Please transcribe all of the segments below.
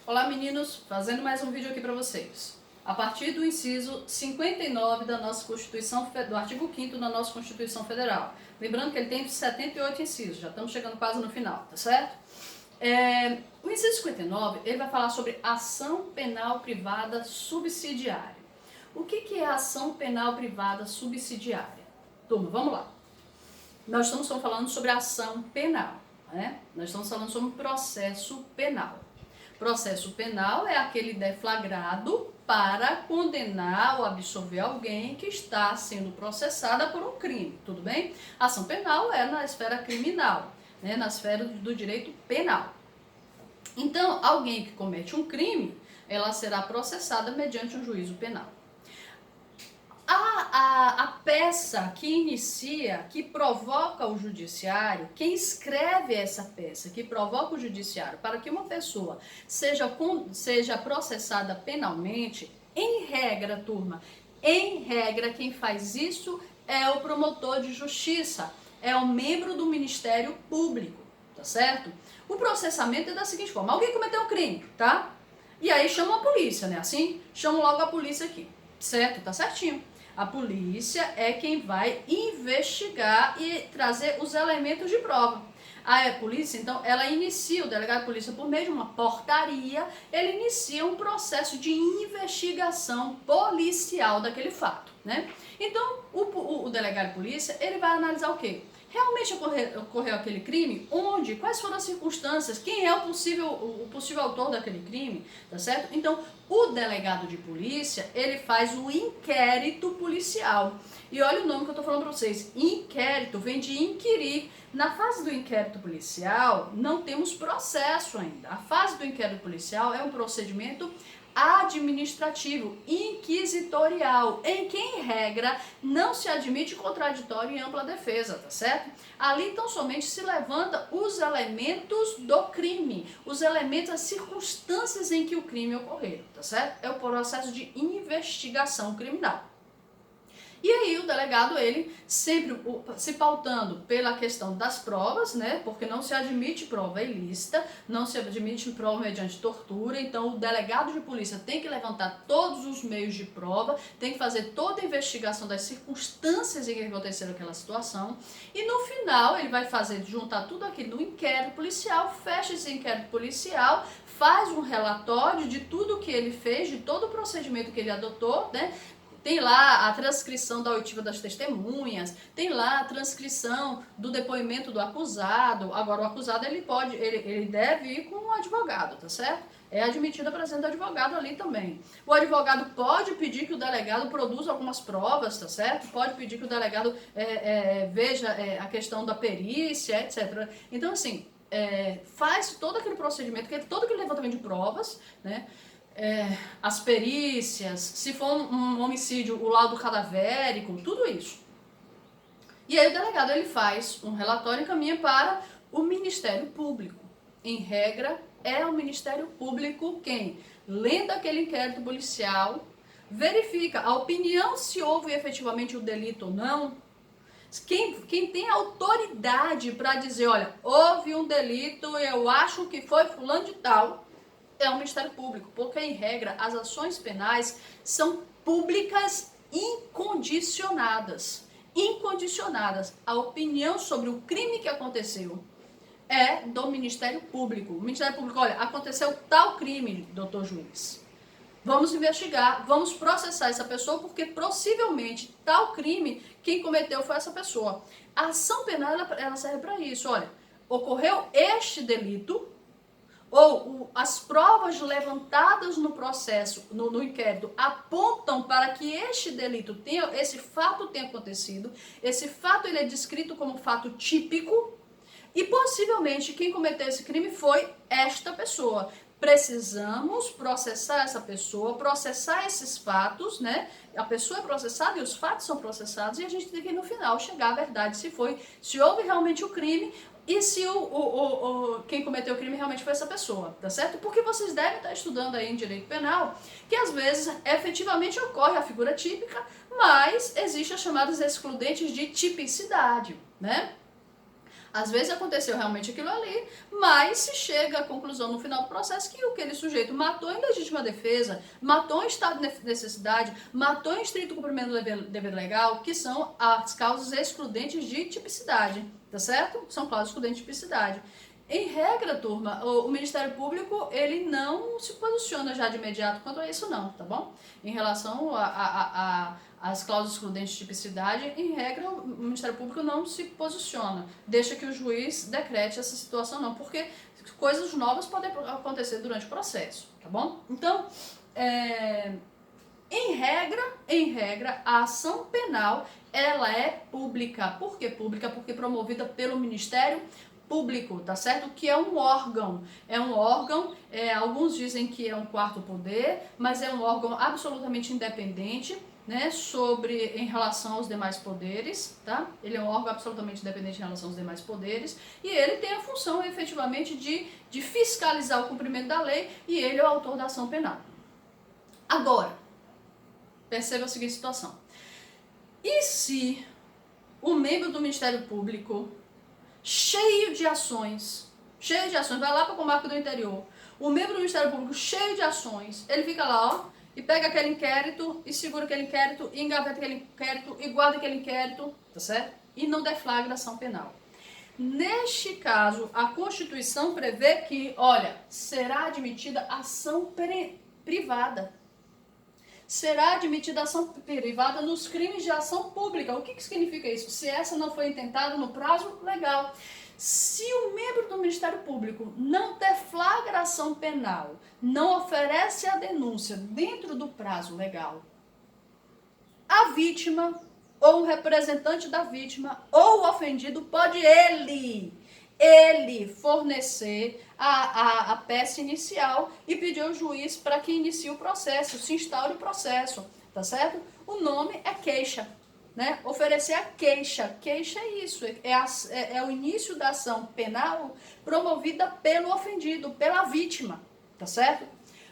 Olá meninos, fazendo mais um vídeo aqui para vocês. A partir do inciso 59 da nossa Constituição, do artigo 5º da nossa Constituição Federal. Lembrando que ele tem 78 incisos, já estamos chegando quase no final, tá certo? O inciso 59, ele vai falar sobre ação penal privada subsidiária. O que é ação penal privada subsidiária? Turma, vamos lá. Nós estamos falando sobre ação penal, né? Nós estamos falando sobre processo penal. Processo penal é aquele deflagrado para condenar ou absolver alguém que está sendo processada por um crime, tudo bem? Ação penal é na esfera criminal, né? Na esfera do direito penal. Então, alguém que comete um crime, ela será processada mediante um juízo penal. A peça que inicia, que provoca o judiciário, quem escreve essa peça, que provoca o judiciário para que uma pessoa seja processada penalmente, em regra, turma, em regra, quem faz isso é o promotor de justiça, é o membro do Ministério Público, tá certo? O processamento é da seguinte forma: alguém cometeu um crime, tá? E aí chama a polícia, né? Assim, chama logo a polícia aqui, certo? Tá certinho. A polícia é quem vai investigar e trazer os elementos de prova. A polícia, então, ela inicia, o delegado de polícia, por meio de uma portaria, ele inicia um processo de investigação policial daquele fato, né? Então, o delegado de polícia, ele vai analisar o quê? Realmente ocorreu aquele crime? Onde? Quais foram as circunstâncias? Quem é o possível autor daquele crime? Tá certo? Então, o delegado de polícia, ele faz o inquérito policial. E olha o nome que eu tô falando pra vocês. Inquérito vem de inquirir. Na fase do inquérito policial, não temos processo ainda. A fase do inquérito policial é um procedimento administrativo, inquisitorial, em que, em regra, não se admite contraditório e ampla defesa, tá certo? Ali, então, somente se levanta os elementos do crime, os elementos, as circunstâncias em que o crime ocorreu, tá certo? É o processo de investigação criminal. E aí o delegado, ele sempre se pautando pela questão das provas, né? Porque não se admite prova ilícita, não se admite prova mediante tortura, então o delegado de polícia tem que levantar todos os meios de prova, tem que fazer toda a investigação das circunstâncias em que aconteceu aquela situação, e no final ele vai juntar tudo aquilo no inquérito policial, fecha esse inquérito policial, faz um relatório de tudo que ele fez, de todo o procedimento que ele adotou, né? Tem lá a transcrição da oitiva das testemunhas, tem lá a transcrição do depoimento do acusado. Agora, o acusado, ele deve ir com um advogado, tá certo? É admitida a presença do advogado ali também. O advogado pode pedir que o delegado produza algumas provas, tá certo? Pode pedir que o delegado veja a questão da perícia, etc. Então, assim, faz todo aquele procedimento, todo aquele levantamento de provas, né? As perícias, se for um homicídio, o laudo cadavérico, tudo isso. E aí o delegado, ele faz um relatório e encaminha para o Ministério Público. Em regra, é o Ministério Público quem, lendo aquele inquérito policial, verifica a opinião se houve efetivamente o delito ou não. Quem tem autoridade para dizer, olha, houve um delito, eu acho que foi fulano de tal, é o Ministério Público, porque, em regra, as ações penais são públicas incondicionadas. Incondicionadas. A opinião sobre o crime que aconteceu é do Ministério Público. O Ministério Público, olha, aconteceu tal crime, doutor juiz. Vamos investigar, vamos processar essa pessoa, porque possivelmente tal crime, quem cometeu foi essa pessoa. A ação penal, ela serve para isso. Olha, ocorreu este delito, ou as provas levantadas no processo, no inquérito, apontam para que este delito esse fato tenha acontecido, esse fato ele é descrito como fato típico, e possivelmente quem cometeu esse crime foi esta pessoa. Precisamos processar essa pessoa, processar esses fatos, né? A pessoa é processada e os fatos são processados, e a gente tem que, no final, chegar à verdade se houve realmente o crime, e se quem cometeu o crime realmente foi essa pessoa, tá certo? Porque vocês devem estar estudando aí em direito penal, que às vezes efetivamente ocorre a figura típica, mas existem as chamadas excludentes de tipicidade, né? Às vezes aconteceu realmente aquilo ali, mas se chega à conclusão no final do processo que aquele sujeito matou em legítima defesa, matou em estado de necessidade, matou em estrito cumprimento do dever legal, que são as causas excludentes de tipicidade, tá certo? São causas excludentes de tipicidade. Em regra, turma, o Ministério Público, ele não se posiciona já de imediato quanto a isso não, tá bom? Em relação às cláusulas excludentes de tipicidade, em regra, o Ministério Público não se posiciona, deixa que o juiz decrete essa situação não, porque coisas novas podem acontecer durante o processo, tá bom? Então, em regra, a ação penal, ela é pública. Por que pública? Porque promovida pelo Ministério Público, tá certo? Que é um órgão. É um órgão, alguns dizem que é um quarto poder, mas é um órgão absolutamente independente, né, em relação aos demais poderes, tá? Ele é um órgão absolutamente independente em relação aos demais poderes e ele tem a função, efetivamente, de fiscalizar o cumprimento da lei e ele é o autor da ação penal. Agora, perceba a seguinte situação. E se o membro do Ministério Público cheio de ações, vai lá para a comarca do interior, o membro do Ministério Público cheio de ações, ele fica lá, ó, e pega aquele inquérito, e segura aquele inquérito, e engaveta aquele inquérito, e guarda aquele inquérito, tá certo? E não deflagra ação penal. Neste caso, a Constituição prevê que, olha, será admitida ação privada. Será admitida ação privada nos crimes de ação pública. O que significa isso? Se essa não foi intentada no prazo legal. Se o membro do Ministério Público não deflagra ação penal, não oferece a denúncia dentro do prazo legal, a vítima ou o representante da vítima ou o ofendido pode ele fornecer a peça inicial e pedir ao juiz para que inicie o processo, se instaure o processo, tá certo? O nome é queixa, né? Oferecer a queixa. Queixa é isso, é o início da ação penal promovida pelo ofendido, pela vítima, tá certo?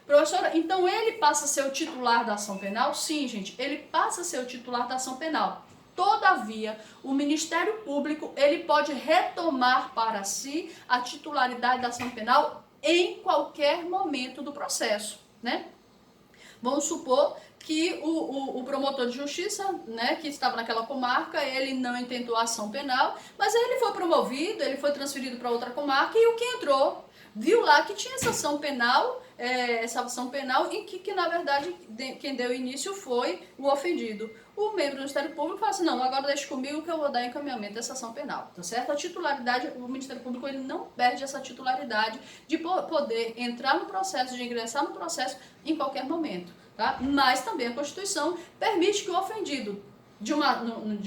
Professora, então ele passa a ser o titular da ação penal? Sim, gente, ele passa a ser o titular da ação penal. Todavia, o Ministério Público ele pode retomar para si a titularidade da ação penal em qualquer momento do processo, né? Vamos supor que o promotor de justiça, né, que estava naquela comarca, ele não intentou a ação penal, mas aí ele foi promovido, ele foi transferido para outra comarca e o que entrou viu lá que tinha essa ação penal em que na verdade quem deu início foi o ofendido. O membro do Ministério Público fala assim, não, agora deixa comigo que eu vou dar encaminhamento dessa ação penal, tá certo? A titularidade, o Ministério Público ele não perde essa titularidade de poder entrar no processo, de ingressar no processo em qualquer momento, tá? Mas também a Constituição permite que o ofendido de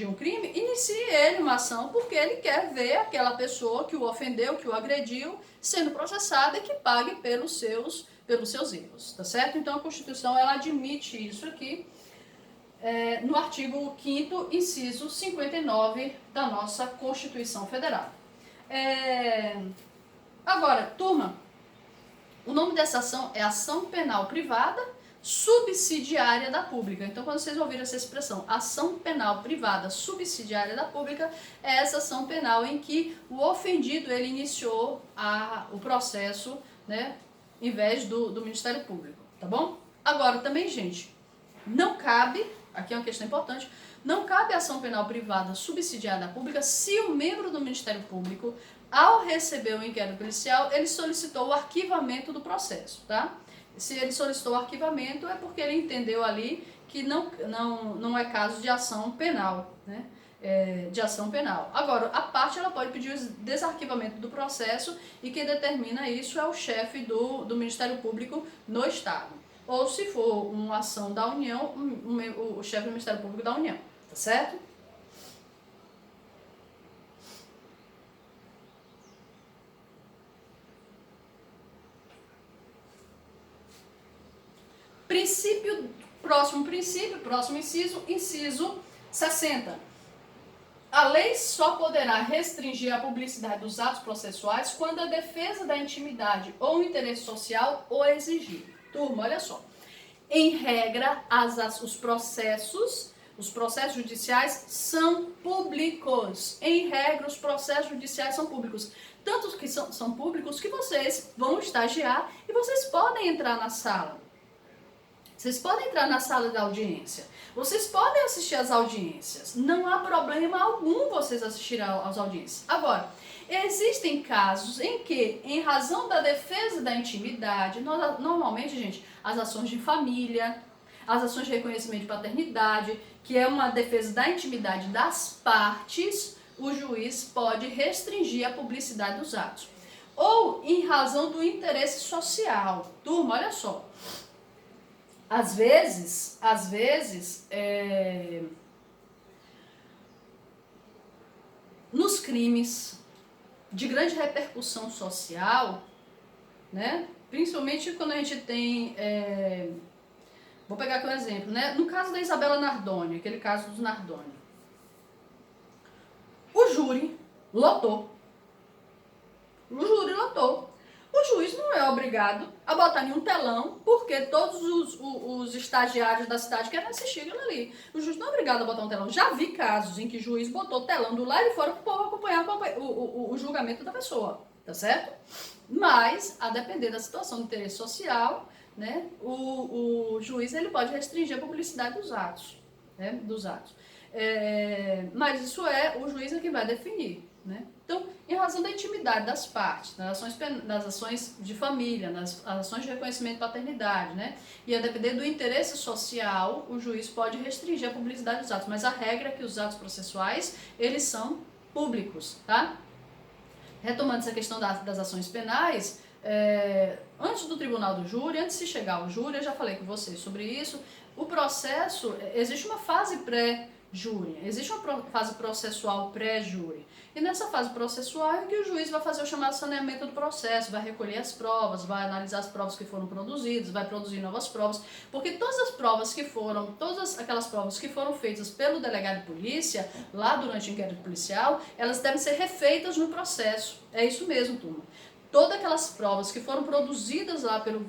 um crime inicie ele uma ação porque ele quer ver aquela pessoa que o ofendeu, que o agrediu, sendo processada e que pague pelos seus erros, tá certo? Então a Constituição ela admite isso aqui no artigo 5º, inciso 59 da nossa Constituição Federal. Agora, turma, o nome dessa ação é ação penal privada subsidiária da pública. Então, quando vocês ouviram essa expressão, ação penal privada subsidiária da pública, é essa ação penal em que o ofendido ele iniciou o processo, né, em vez do Ministério Público, tá bom? Agora, também, gente, não cabe, aqui é uma questão importante, não cabe ação penal privada subsidiária da pública se o membro do Ministério Público, ao receber o inquérito policial, ele solicitou o arquivamento do processo, tá? Se ele solicitou o arquivamento é porque ele entendeu ali que não é caso de ação penal, né? De ação penal. Agora, a parte ela pode pedir o desarquivamento do processo e quem determina isso é o chefe do Ministério Público no Estado. Ou se for uma ação da União, o chefe do Ministério Público da União, tá certo? Próximo inciso 60. A lei só poderá restringir a publicidade dos atos processuais quando a defesa da intimidade ou o interesse social o exigir. Turma, olha só. Em regra, os processos Os processos judiciais são públicos. Em regra, os processos judiciais são públicos. Tanto que são públicos que vocês vão estagiar e vocês podem entrar na sala. Vocês podem entrar na sala da audiência. Vocês podem assistir às audiências. Não há problema algum vocês assistirem às audiências. Agora, existem casos em que, em razão da defesa da intimidade, normalmente, gente, as ações de família, as ações de reconhecimento de paternidade, que é uma defesa da intimidade das partes, o juiz pode restringir a publicidade dos atos. Ou em razão do interesse social. Turma, olha só. Às vezes, nos crimes de grande repercussão social, né? Principalmente quando a gente tem, vou pegar aqui um exemplo, né? No caso da Isabela Nardoni, aquele caso dos Nardoni, o júri lotou. O juiz não é obrigado a botar nenhum telão, porque todos os estagiários da cidade querem assistir aquilo ali. O juiz não é obrigado a botar um telão. Já vi casos em que o juiz botou telão do lado de fora para o povo acompanhar o julgamento da pessoa, tá certo? Mas, a depender da situação de interesse social, né, o juiz ele pode restringir a publicidade dos atos. Né, mas isso o juiz é quem vai definir. Né? Então, em razão da intimidade das partes, das ações de família, nas ações de reconhecimento de paternidade, né? E a depender do interesse social, o juiz pode restringir a publicidade dos atos, mas a regra é que os atos processuais, eles são públicos, tá? Retomando essa questão das ações penais, antes do tribunal do júri, antes de chegar ao júri, eu já falei com vocês sobre isso, o processo, existe uma fase pré-júri, existe uma fase processual pré-júri. E nessa fase processual é que o juiz vai fazer o chamado saneamento do processo, vai recolher as provas, vai analisar as provas que foram produzidas, vai produzir novas provas, porque todas aquelas provas que foram feitas pelo delegado de polícia, lá durante o inquérito policial, elas devem ser refeitas no processo. É isso mesmo, turma. Todas aquelas provas que foram produzidas lá pelo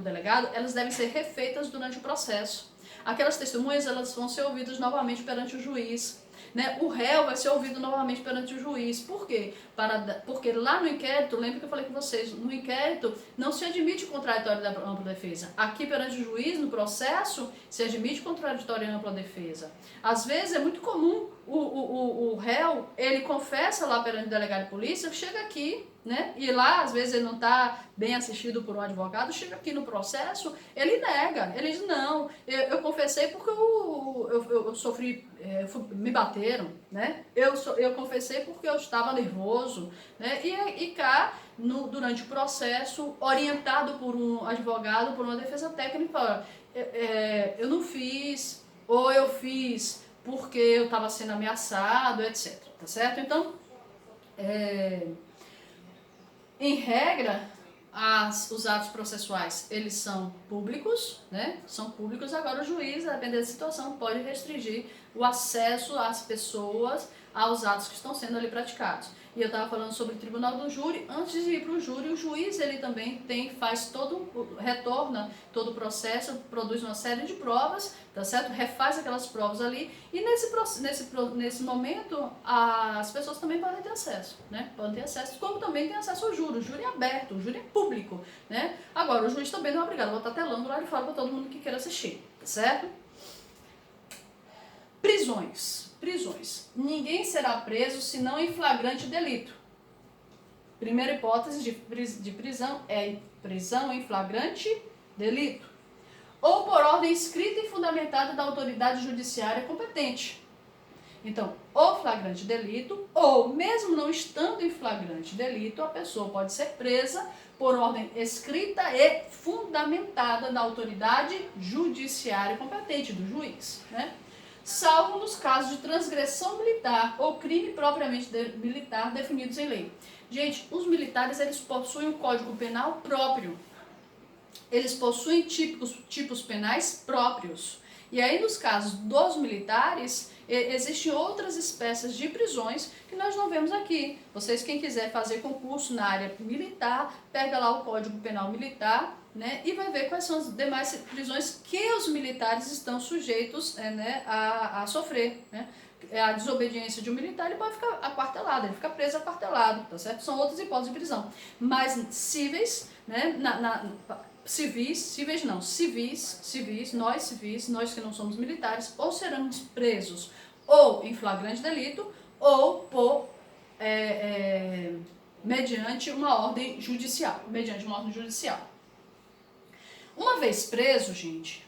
delegado, elas devem ser refeitas durante o processo. Aquelas testemunhas, elas vão ser ouvidas novamente perante o juiz. Né? O réu vai ser ouvido novamente perante o juiz. Por quê? Porque lá no inquérito, lembra que eu falei com vocês, no inquérito não se admite o contraditório da ampla defesa. Aqui perante o juiz, no processo, se admite o contraditório da ampla defesa. Às vezes é muito comum o réu, ele confessa lá perante o delegado de polícia, chega aqui, né? E lá, às vezes, ele não está bem assistido por um advogado, chega aqui no processo, ele nega, ele diz, não, eu confessei porque eu sofri, me bateram, né? Eu confessei porque eu estava nervoso, né? E cá, durante o processo, orientado por um advogado, por uma defesa técnica, eu não fiz, ou eu fiz porque eu estava sendo ameaçado, etc. Tá certo? Então, em regra, os atos processuais, eles são públicos, né? São públicos, agora o juiz, a depender da situação, pode restringir o acesso às pessoas aos atos que estão sendo ali praticados. E eu estava falando sobre o tribunal do júri. Antes de ir para o júri, o juiz ele também retorna todo o processo, produz uma série de provas, tá certo? Refaz aquelas provas ali e nesse momento as pessoas também podem ter acesso, né? Podem ter acesso, como também tem acesso ao júri. O júri é aberto, o júri é público, né? Agora, o juiz também não é obrigado a botar telão do lado de fora para todo mundo que queira assistir, tá certo? Prisões. Ninguém será preso senão em flagrante delito. Primeira hipótese de prisão é prisão em flagrante delito. Ou por ordem escrita e fundamentada da autoridade judiciária competente. Então, ou flagrante delito, ou mesmo não estando em flagrante delito, a pessoa pode ser presa por ordem escrita e fundamentada da autoridade judiciária competente, do juiz, né? Salvo nos casos de transgressão militar ou crime propriamente militar definidos em lei. Gente, os militares, eles possuem um código penal próprio. Eles possuem tipos penais próprios. E aí, nos casos dos militares, existem outras espécies de prisões que nós não vemos aqui. Vocês, quem quiser fazer concurso na área militar, pega lá o Código Penal Militar, né, e vai ver quais são as demais prisões que os militares estão sujeitos a sofrer, né? A desobediência de um militar, ele pode ficar aquartelado, ele fica preso aquartelado, tá certo? São outras hipóteses de prisão. Mas cíveis, né, civis, nós que não somos militares, ou seremos presos ou em flagrante delito, ou mediante uma ordem judicial, Uma vez preso, gente,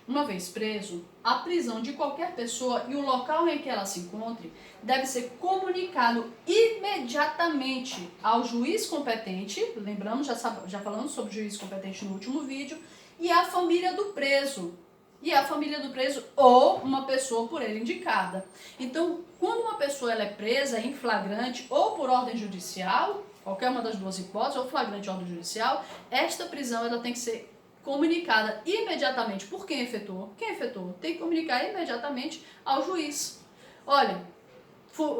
a prisão de qualquer pessoa e o local em que ela se encontre deve ser comunicado imediatamente ao juiz competente, lembramos, já falamos sobre o juiz competente no último vídeo, e à família do preso. Ou uma pessoa por ele indicada. Então, quando uma pessoa ela é presa em flagrante ou por ordem judicial, qualquer uma das duas hipóteses, ou flagrante ou ordem judicial, esta prisão ela tem que ser comunicada imediatamente por quem efetuou. Tem que comunicar imediatamente ao juiz. Olha,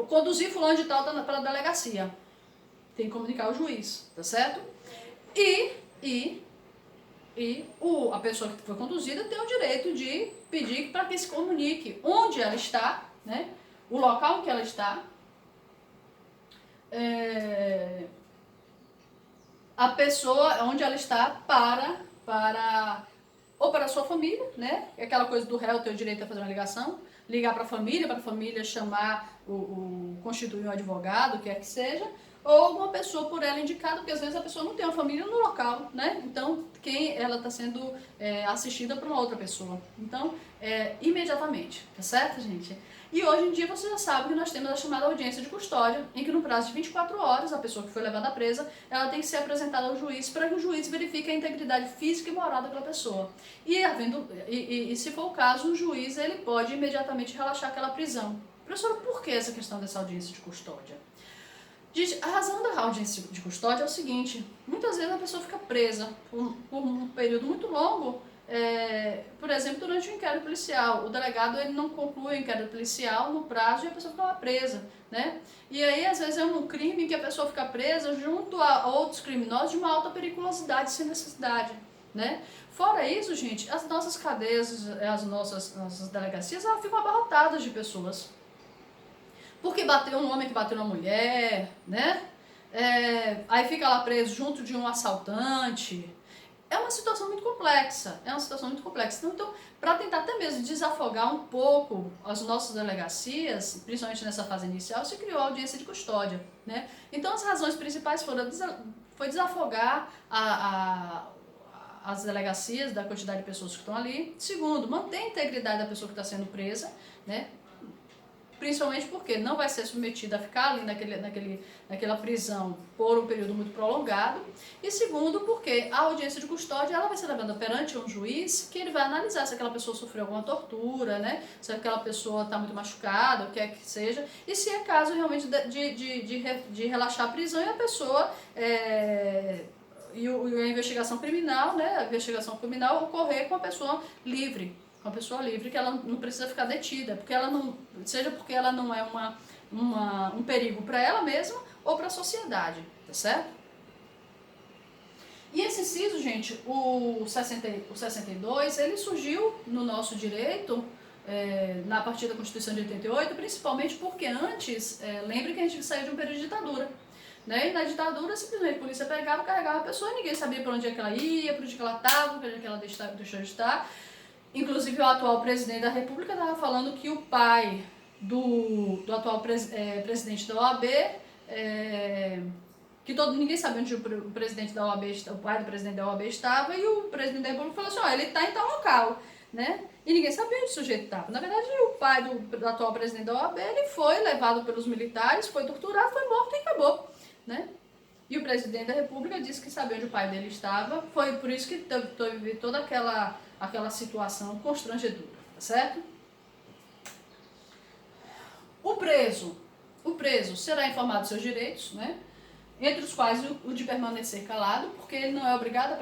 conduzir fulano de tal para a delegacia. Tem que comunicar ao juiz, tá certo? A pessoa que foi conduzida tem o direito de pedir para que se comunique onde ela está, né? O local em que ela está, a pessoa onde ela está ou para a sua família, né? Aquela coisa do réu ter o direito a fazer uma ligação, ligar para a família chamar constituir um advogado, o que quer que seja, ou uma pessoa por ela indicada, porque às vezes a pessoa não tem uma família no local, né? Então, ela está sendo assistida por uma outra pessoa. Então, imediatamente, tá certo, gente? E hoje em dia você já sabe que nós temos a chamada audiência de custódia, em que no prazo de 24 horas, a pessoa que foi levada presa, ela tem que ser apresentada ao juiz para que o juiz verifique a integridade física e moral daquela pessoa. E se for o caso, o juiz ele pode imediatamente relaxar aquela prisão. Professora, por que essa questão dessa audiência de custódia? Gente, a razão da audiência de custódia é o seguinte: muitas vezes a pessoa fica presa por um período muito longo, por exemplo, durante o inquérito policial. O delegado ele não conclui o inquérito policial no prazo e a pessoa fica lá presa, né? E aí, às vezes, é um crime em que a pessoa fica presa junto a outros criminosos de uma alta periculosidade sem necessidade, né? Fora isso, gente, as nossas cadeias, as nossas delegacias, elas ficam abarrotadas de pessoas. Porque bateu um homem que bateu uma mulher, né? Aí fica lá preso junto de um assaltante. É uma situação muito complexa, Então, para tentar até mesmo desafogar um pouco as nossas delegacias, principalmente nessa fase inicial, se criou a audiência de custódia, né? Então, as razões principais foi desafogar as delegacias da quantidade de pessoas que estão ali. Segundo, manter a integridade da pessoa que está sendo presa, né? Principalmente porque não vai ser submetida a ficar ali naquela prisão por um período muito prolongado. E segundo, porque a audiência de custódia ela vai ser levada perante um juiz que ele vai analisar se aquela pessoa sofreu alguma tortura, né? Se aquela pessoa está muito machucada, o que é que seja, e se é caso realmente de relaxar a prisão e a pessoa... E a investigação criminal, né? A investigação criminal ocorrer com a pessoa livre. Que ela não precisa ficar detida, seja porque ela não é um perigo para ela mesma ou para a sociedade, tá certo? E esse inciso, gente, o 62, ele surgiu no nosso direito na partir da Constituição de 88, principalmente porque antes, lembre que a gente saiu de um período de ditadura. Né? E na ditadura, simplesmente a polícia pegava, carregava a pessoa e ninguém sabia para onde é que ela ia, para onde é que ela estava, para onde é que ela deixou de estar. Inclusive, o atual presidente da República estava falando que o pai do atual presidente da OAB, ninguém sabia onde o presidente da OAB, o pai do presidente da OAB estava, e o presidente da República falou assim, ele está em tal local, né? E ninguém sabia onde o sujeito estava. Na verdade, o pai do atual presidente da OAB, ele foi levado pelos militares, foi torturado, foi morto e acabou, né? E o presidente da República disse que sabia onde o pai dele estava, foi por isso que teve toda aquela situação constrangedora, tá certo? O preso será informado dos seus direitos, né? Entre os quais o de permanecer calado, porque ele não é obrigado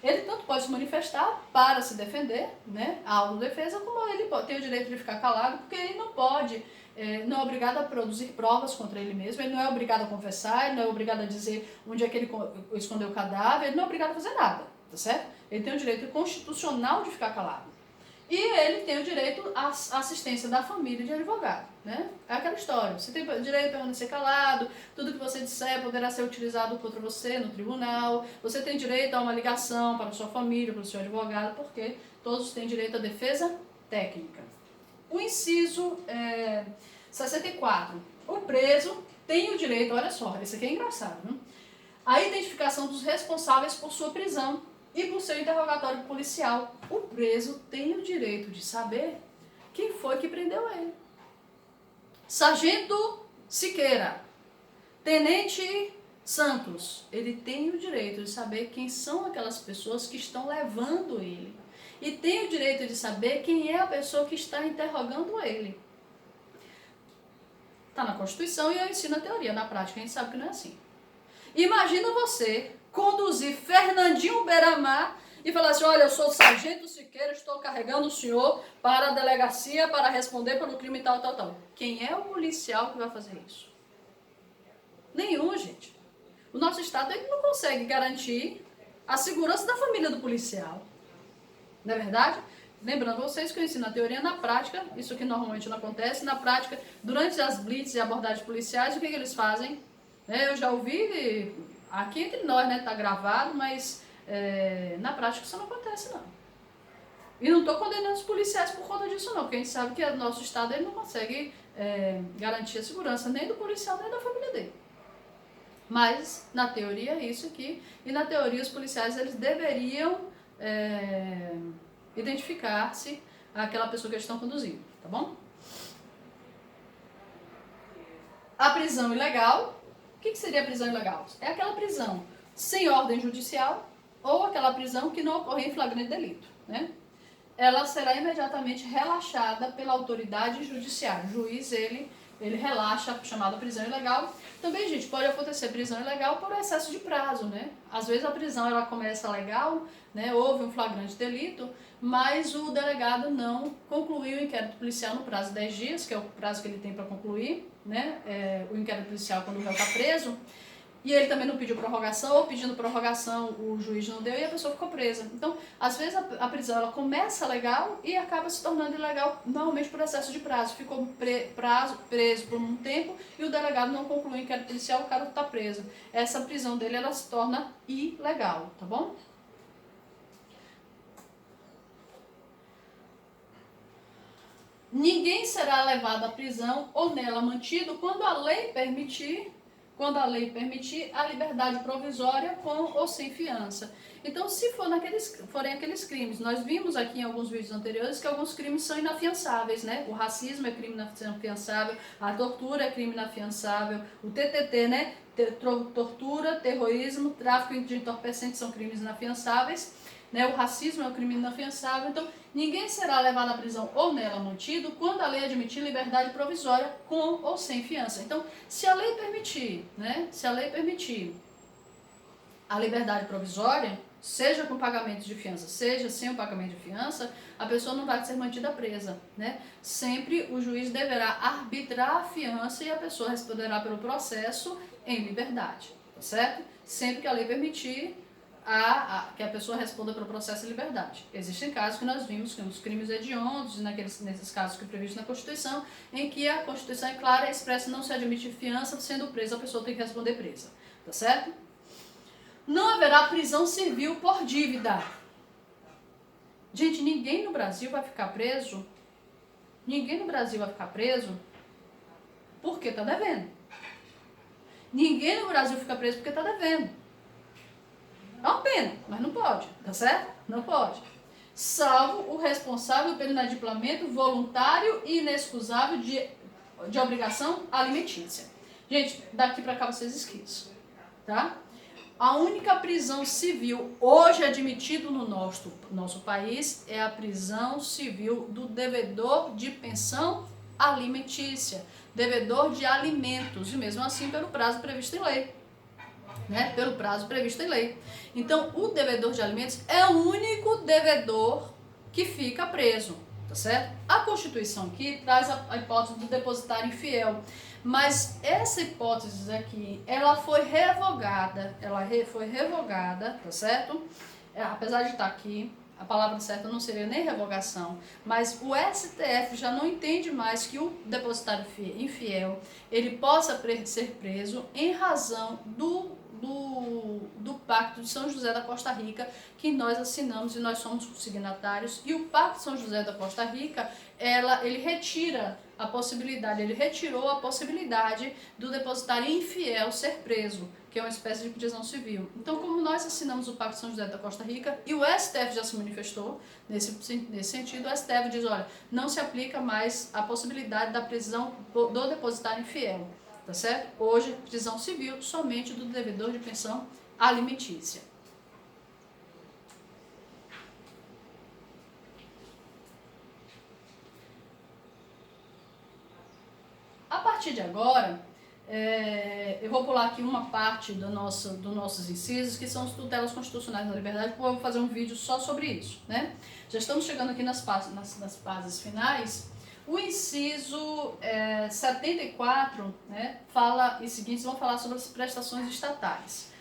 Ele tanto pode se manifestar para se defender, né, a autodefesa, como ele tem o direito de ficar calado, porque ele não pode, não é obrigado a produzir provas contra ele mesmo, ele não é obrigado a confessar, ele não é obrigado a dizer onde é que ele escondeu o cadáver, ele não é obrigado a fazer nada, tá certo? Ele tem o direito constitucional de ficar calado. E ele tem o direito à assistência da família de advogado, né? É aquela história, você tem direito a permanecer calado, tudo que você disser poderá ser utilizado contra você no tribunal, você tem direito a uma ligação para a sua família, para o seu advogado, porque todos têm direito à defesa técnica. O inciso 64, o preso tem o direito, olha só, esse aqui é engraçado, né? A identificação dos responsáveis por sua prisão e por seu interrogatório policial. O preso tem o direito de saber quem foi que prendeu ele. Sargento Siqueira, Tenente Santos, ele tem o direito de saber quem são aquelas pessoas que estão levando ele. E tem o direito de saber quem é a pessoa que está interrogando ele. Está na Constituição e eu ensino a teoria. Na prática a gente sabe que não é assim. Imagina você conduzir Fernandinho Beiramar e falar assim, olha, eu sou o Sargento Siqueira, estou carregando o senhor para a delegacia para responder pelo crime tal, tal, tal. Quem é o policial que vai fazer isso? Nenhum, gente. O nosso Estado ele não consegue garantir a segurança da família do policial. Não é verdade? Lembrando vocês que eu ensino a teoria na prática, isso que normalmente não acontece, na prática, durante as blitz e abordagens policiais, o que eles fazem? Eu já ouvi, aqui entre nós, né, tá gravado, mas na prática isso não acontece, não. E não estou condenando os policiais por conta disso, não, porque a gente sabe que o nosso Estado ele não consegue garantir a segurança nem do policial, nem da família dele. Mas, na teoria, é isso aqui. E na teoria, os policiais eles deveriam identificar-se aquela pessoa que eles estão conduzindo, tá bom? A prisão ilegal. O que seria a prisão ilegal? É aquela prisão sem ordem judicial ou aquela prisão que não ocorre em flagrante delito, né? Ela será imediatamente relaxada pela autoridade judiciária. O juiz, ele relaxa a chamada prisão ilegal. Também, gente, pode acontecer prisão ilegal por excesso de prazo, né? Às vezes a prisão ela começa legal, né? Houve um flagrante delito, mas o delegado não concluiu o inquérito policial no prazo de 10 dias, que é o prazo que ele tem para concluir, né? O inquérito policial quando o réu está preso. E ele também não pediu prorrogação, ou pedindo prorrogação o juiz não deu e a pessoa ficou presa. Então, às vezes a prisão ela começa legal e acaba se tornando ilegal, normalmente por excesso de prazo. Ficou preso por um tempo e o delegado não concluiu o inquérito policial, o cara está preso. Essa prisão dele ela se torna ilegal, tá bom? Ninguém será levado à prisão ou nela mantido quando a lei permitir a liberdade provisória com ou sem fiança. Então, se forem aqueles crimes, nós vimos aqui em alguns vídeos anteriores que alguns crimes são inafiançáveis, né? O racismo é crime inafiançável, a tortura é crime inafiançável, o TTT, né? Tortura, terrorismo, tráfico de entorpecentes são crimes inafiançáveis, né? O racismo é um crime inafiançável. Então, ninguém será levado à prisão ou nela mantido quando a lei admitir liberdade provisória com ou sem fiança. Então, se a lei permitir, né? Se a lei permitir a liberdade provisória, seja com pagamento de fiança, seja sem o pagamento de fiança, a pessoa não vai ser mantida presa, né? Sempre o juiz deverá arbitrar a fiança e a pessoa responderá pelo processo em liberdade, tá certo? Sempre que a lei permitir que a pessoa responda pelo processo em liberdade. Existem casos que nós vimos que os crimes hediondos, nesses casos que é previsto na Constituição, em que a Constituição é clara e expressa não se admite fiança, sendo presa, a pessoa tem que responder presa, tá certo? Não haverá prisão civil por dívida. Gente, ninguém no Brasil vai ficar preso. Ninguém no Brasil vai ficar preso porque está devendo. Ninguém no Brasil fica preso porque está devendo. É uma pena, mas não pode, tá certo? Não pode. Salvo o responsável pelo inadimplemento voluntário e inexcusável de obrigação alimentícia. Gente, daqui para cá vocês esqueçam, tá? A única prisão civil hoje admitida no nosso país é a prisão civil do devedor de pensão alimentícia, devedor de alimentos, e mesmo assim pelo prazo previsto em lei. né, pelo prazo previsto em lei. Então, o devedor de alimentos é o único devedor que fica preso, tá certo? A Constituição aqui traz a hipótese do depositário infiel, mas essa hipótese aqui, ela foi revogada, tá certo? Apesar de estar aqui, a palavra certa não seria nem revogação, mas o STF já não entende mais que o depositário infiel ele possa ser preso em razão do Pacto de São José da Costa Rica, que nós assinamos e nós somos signatários. E o Pacto de São José da Costa Rica, ele retirou a possibilidade do depositário infiel ser preso, que é uma espécie de prisão civil. Então, como nós assinamos o Pacto de São José da Costa Rica, e o STF já se manifestou nesse sentido, o STF diz, olha, não se aplica mais a possibilidade da prisão do depositário infiel, tá certo? Hoje, prisão civil somente do devedor de pensão alimentícia. A partir de agora, eu vou pular aqui uma parte dos nossos incisos, que são as tutelas constitucionais da liberdade, porque eu vou fazer um vídeo só sobre isso, né? Já estamos chegando aqui nas fases finais. O inciso 74, né, fala os seguintes, vão falar sobre as prestações estatais.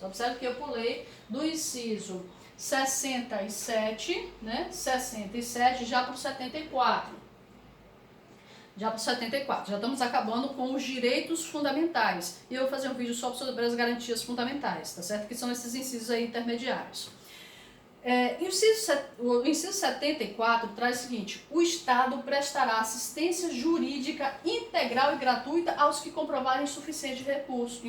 Observe que eu pulei do inciso 67, né, 67 já para o 74. Já estamos acabando com os direitos fundamentais. E eu vou fazer um vídeo só sobre as garantias fundamentais, tá certo? Que são esses incisos aí intermediários. O inciso 74 traz o seguinte: o Estado prestará assistência jurídica integral e gratuita aos que comprovarem insuficiência de recurso.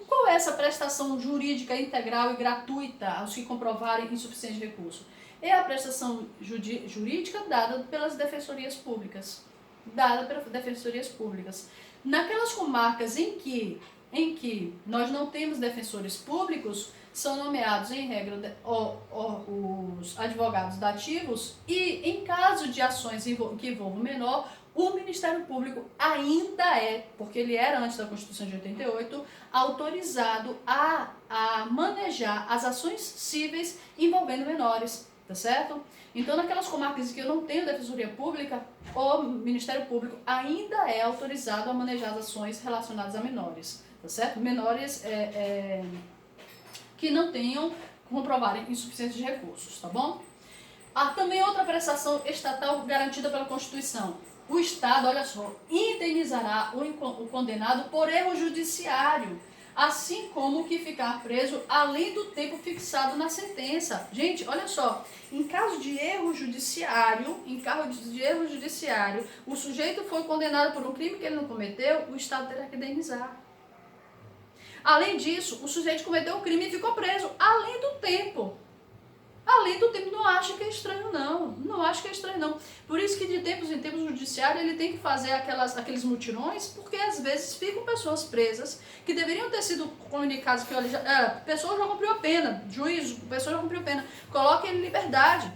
Qual é essa prestação jurídica integral e gratuita aos que comprovarem insuficiência de recurso? É a prestação jurídica dada pelas defensorias públicas. Naquelas comarcas em que nós não temos defensores públicos, são nomeados, em regra, os advogados dativos, e em caso de ações que envolvam menor, o Ministério Público ainda porque ele era antes da Constituição de 88, autorizado a manejar as ações cíveis envolvendo menores, tá certo? Então, naquelas comarcas em que eu não tenho defensoria pública, o Ministério Público ainda é autorizado a manejar as ações relacionadas a menores, tá certo? Menores que não tenham comprovarem insuficiência de recursos, tá bom? Há também outra prestação estatal garantida pela Constituição. O Estado, olha só, indenizará o condenado por erro judiciário, assim como o que ficar preso além do tempo fixado na sentença. Gente, olha só, em caso de erro judiciário, o sujeito foi condenado por um crime que ele não cometeu, o Estado terá que indenizar. Além disso, o sujeito cometeu um crime e ficou preso, além do tempo. Não acha que é estranho, não. Por isso que de tempos em tempos o judiciário ele tem que fazer aqueles mutirões, porque às vezes ficam pessoas presas que deveriam ter sido comunicadas que a pessoa já cumpriu a pena, coloque ele em liberdade.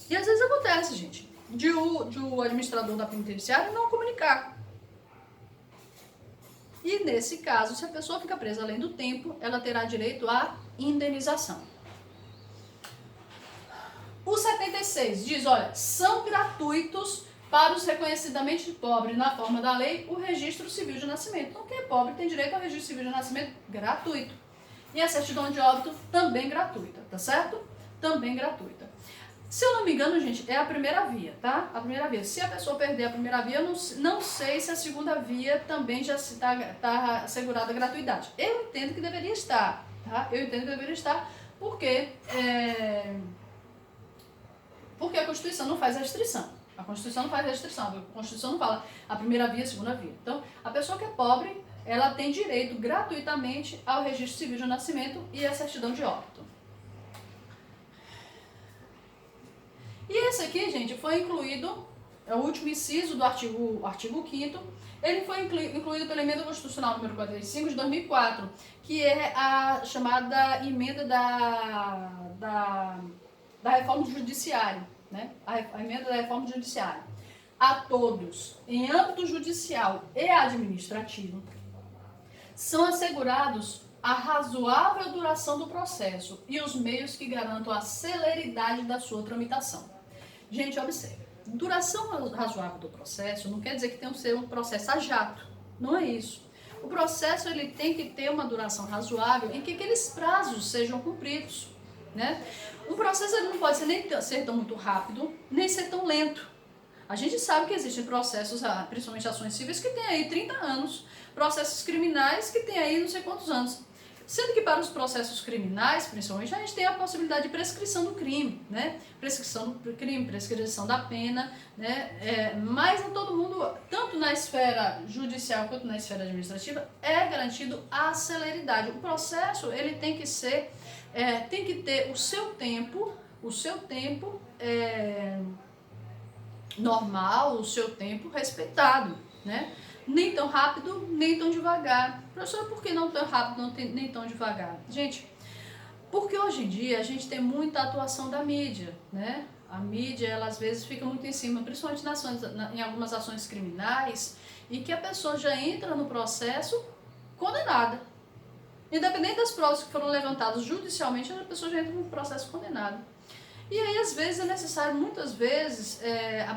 E às vezes acontece, gente, de o administrador da penitenciária não comunicar. E nesse caso, se a pessoa fica presa além do tempo, ela terá direito à indenização. O 76 diz, olha, são gratuitos para os reconhecidamente pobres na forma da lei o registro civil de nascimento. Então, quem é pobre tem direito ao registro civil de nascimento gratuito. E a certidão de óbito também gratuita, tá certo? Também gratuita. Se eu não me engano, gente, é a primeira via, tá? A primeira via. Se a pessoa perder a primeira via, eu não sei se a segunda via também já está assegurada a gratuidade. Eu entendo que deveria estar, tá? Porque a Constituição não faz restrição. A Constituição não fala a primeira via, a segunda via. Então, a pessoa que é pobre, ela tem direito gratuitamente ao registro civil de nascimento e à certidão de óbito. E esse aqui, gente, foi incluído, é o último inciso do artigo 5º, ele foi incluído pela emenda constitucional número 45 de 2004, que é a chamada emenda da reforma do judiciário, né? A emenda da reforma do judiciário. A todos, em âmbito judicial e administrativo, São assegurados a razoável duração do processo e os meios que garantam a celeridade da sua tramitação. Gente, observe. Duração razoável do processo não quer dizer que tem que ser um processo a jato. Não é isso. O processo ele tem que ter uma duração razoável em que aqueles prazos sejam cumpridos, né? Um processo ele não pode ser nem ser tão muito rápido, nem ser tão lento. A gente sabe que existem processos, principalmente ações civis, que tem aí 30 anos, processos criminais que tem aí não sei quantos anos. Sendo que para os processos criminais, principalmente, a gente tem a possibilidade de prescrição do crime, né? Prescrição do crime, prescrição da pena, né? Mas em todo mundo, tanto na esfera judicial quanto na esfera administrativa, é garantido a celeridade. O processo, ele tem que ser, tem que ter o seu tempo normal, o seu tempo respeitado, né? Nem tão rápido, nem tão devagar. Professora, por que não tão rápido, nem tão devagar? Gente, porque hoje em dia a gente tem muita atuação da mídia, né? A mídia, ela às vezes fica muito em cima, principalmente em algumas ações criminais, e que a pessoa já entra no processo condenada. Independente das provas que foram levantadas judicialmente, a pessoa já entra no processo condenada. E aí, às vezes, é necessário, muitas vezes,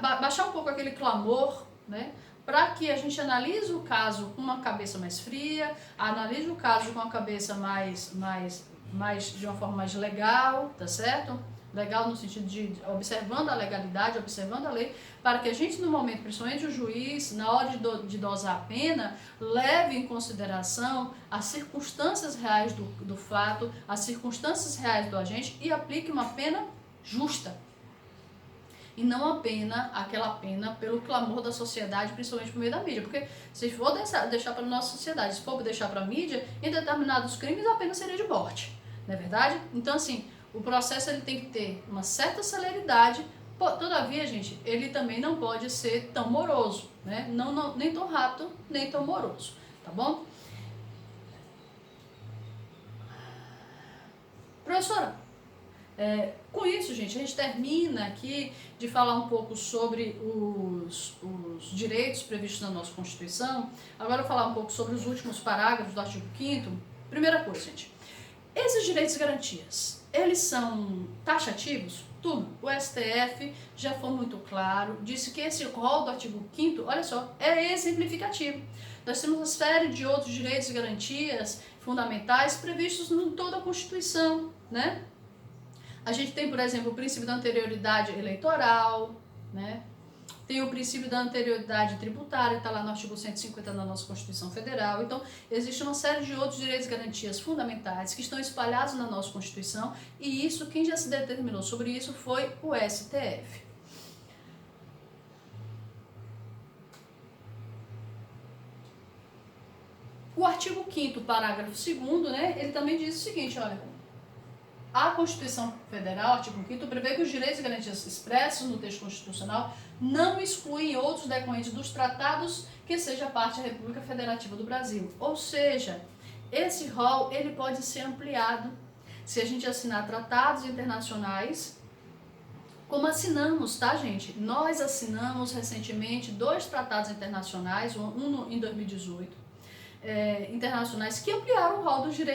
baixar um pouco aquele clamor, né? Para que a gente analise o caso com uma cabeça mais fria, analise o caso com uma cabeça de uma forma mais legal, tá certo? Legal no sentido de observando a legalidade, observando a lei, para que a gente, no momento, principalmente o juiz, na hora de dosar a pena, leve em consideração as circunstâncias reais do fato, as circunstâncias reais do agente e aplique uma pena justa. E não aquela pena pelo clamor da sociedade, principalmente por meio da mídia. Porque se for deixar para a nossa sociedade, se for deixar para a mídia, em determinados crimes a pena seria de morte. Não é verdade? Então, assim, o processo ele tem que ter uma certa celeridade. Todavia, gente, ele também não pode ser tão moroso, né? Nem tão rápido, nem tão moroso. Tá bom? Professora, com isso, gente, a gente termina aqui de falar um pouco sobre os direitos previstos na nossa Constituição. Agora eu vou falar um pouco sobre os últimos parágrafos do artigo 5º. Primeira coisa, gente, esses direitos e garantias, eles são taxativos? Turma, o STF já foi muito claro, disse que esse rol do artigo 5º, olha só, é exemplificativo. Nós temos uma série de outros direitos e garantias fundamentais previstos em toda a Constituição, né? A gente tem, por exemplo, o princípio da anterioridade eleitoral, né? Tem o princípio da anterioridade tributária, que está lá no artigo 150 da nossa Constituição Federal. Então, existe uma série de outros direitos e garantias fundamentais que estão espalhados na nossa Constituição, e isso, quem já se determinou sobre isso foi o STF. O artigo 5º, parágrafo 2º, né, ele também diz o seguinte, olha, a Constituição Federal, artigo 5º, prevê que os direitos e garantias expressos no texto constitucional não excluem outros decorrentes dos tratados que seja parte da República Federativa do Brasil. Ou seja, esse rol ele pode ser ampliado se a gente assinar tratados internacionais, como assinamos, tá, gente? Nós assinamos recentemente 2 tratados internacionais, um em 2018, internacionais, que ampliaram o rol dos direitos